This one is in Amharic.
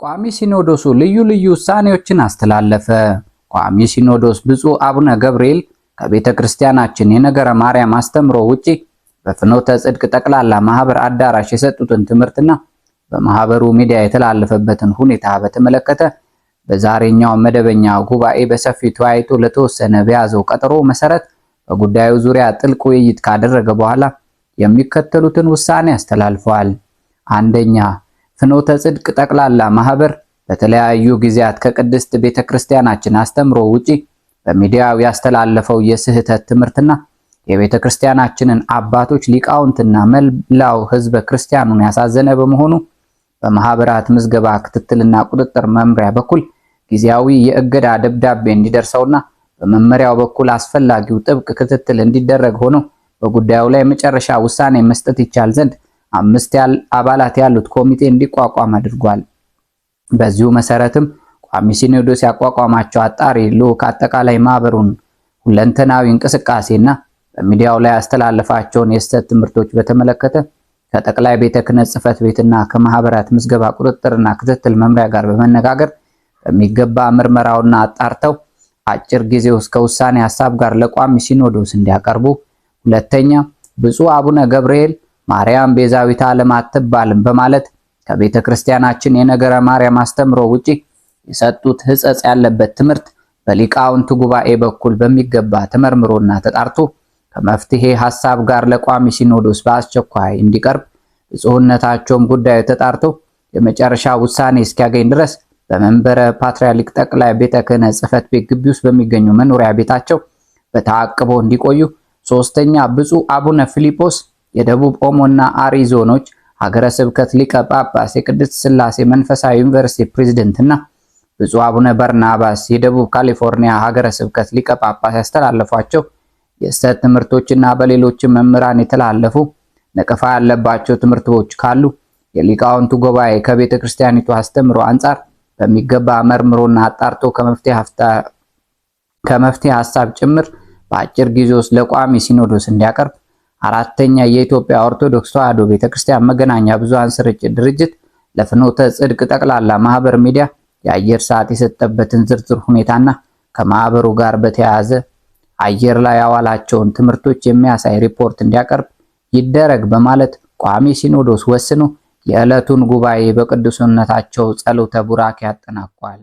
ቋሚ ሲኖዶሱ ልዩ ልዩ ውሳኔዎችን አስተላለፈ። ቋሚ ሲኖዶስ ብፁዕ አቡነ ገብርኤል ከቤተ ክርስቲያናችን የነገረ ማርያም አስተምሮ ውጪ በፍኖተ ጽድቅ ጠቅላላ ማህበር አዳራሽ የሰጡትን ትምህርትና በማህበሩ ሚዲያ የተላለፈበትን ሁኔታ በተመለከተ በዛሬኛው መደበኛ ጉባኤ በሰፊው ተወያይቶ ለተወሰነ በያዘው ቀጠሮ መሰረት በጉዳዩ ዙሪያ ጥልቅ ውይይት ካደረገ በኋላ የሚከተሉትን ውሳኔ አስተላልፈዋል። አንደኛ፣ ፍኖተ ጽድቅ ጠቅላላ ማህበር በተለያዩ ጊዜያት ከቅድስት ቤተክርስቲያናችን አስተምሮ ውጪ በሚዲያው ያስተላለፈው የስህተት ትምህርትና የቤተክርስቲያናችንን አባቶች ሊቃውንትና መላው ህዝበ ክርስቲያኑን ያሳዘነ በመሆኑ በማህበራት ምዝገባ ክትትልና ቁጥጥር መምሪያ በኩል ጊዜያዊ የእገዳ ደብዳቤ እንዲደርሰውና በመመሪያው በኩል አስፈላጊው ጥብቅ ክትትል እንዲደረግ ሆኖ በጉዳዩ ላይ መጨረሻ ውሳኔ መስጠት ይቻል ዘንድ 5 አባላት ያሉት ኮሚቴ እንዲቋቋም አድርጓል። በዚሁ መሰረትም ቋሚ ሲኖዶስ ያቋቋማቸው አጣሪ ልዑክ አጠቃላይ ማህበሩን ሁለንተናዊ እንቅስቃሴና በሚዲያው ላይ ያስተላለፋቸውን የስህተት ትምህርቶች በተመለከተ ከጠቅላይ ቤተ ክህነት ጽሕፈት ቤትና ከማህበራት ምዝገባ ቁጥጥርና ክትትል መምሪያ ጋር በመነጋገር በሚገባ ምርመራውና አጣርተው አጭር ጊዜ ውስጥ ከውሳኔ ሐሳብ ጋር ለቋሚ ሲኖዶስ እንዲያቀርቡ። ሁለተኛ፣ ብፁዕ አቡነ ገብርኤል ማርያም ቤዛዊተ ዓለም አትባልም በማለት ከቤተ ክርስቲያናችን የነገረ ማርያም አስተምሮ ውጪ የሰጡት ሕጸጽ ያለበት ትምህርት በሊቃውንት ጉባኤ በኩል በሚገባ ተመርምሮና ተጣርቶ ከመፍትሄ ሐሳብ ጋር ለቋሚ ሲኖዶስ በአስቸኳይ እንዲቀርብ ብፁዕነታቸውም ጉዳዩ ተጣርቶ የመጨረሻ ውሳኔ እስኪያገኝ ድረስ በመንበረ ፓትርያርክ ጠቅላይ ቤተ ክህነት ጽሕፈት ቤት ግቢ ውስጥ በሚገኙ መኖሪያ ቤታቸው በተዓቅቦ እንዲቆዩ። ሶስተኛ፣ ብፁዕ አቡነ ፊሊጶስ የደቡብ ኦሞና አሪ ዞኖች ሀገረ ስብከት ሊቀ ጳጳስ የቅድስት ሥላሴ መንፈሳዊ ዩኒቨርሲቲ ፕሬዝዳንትና ብፁዕ አቡነ በርናባስ የደቡብ ካሊፎርኒያ ሀገረ ስብከት ሊቀ ጳጳስ ያስተላለፏቸው የስህተት ትምህርቶችና በሌሎችም መምህራን የተላለፉ ነቀፋ ያለባቸው ትምህርቶች ካሉ የሊቃውንቱ ጉባኤ ከቤተ ክርስቲያኒቱ አስተምሮ አንጻር በሚገባ መርምሮና አጣርቶ ከመፍትሄ ሐሳብ ጭምር በአጭር ጊዜ ውስጥ ለቋሚ ሲኖዶስ እንዲያቀርብ። አራተኛ፣ የኢትዮጵያ ኦርቶዶክስ ተዋሕዶ ቤተክርስቲያን መገናኛ ብዙሃን ስርጭት ድርጅት ለፍኖተ ጽድቅ ጠቅላላ ማህበር ሚዲያ የአየር ሰዓት የሰጠበትን ዝርዝር ሁኔታና ከማህበሩ ጋር በተያያዘ አየር ላይ ያዋላቸውን ትምህርቶች የሚያሳይ ሪፖርት እንዲያቀርብ ይደረግ በማለት ቋሚ ሲኖዶስ ወስኖ የዕለቱን ጉባኤ በቅዱስነታቸው ጸሎተ ቡራኬ ያጠናቋል።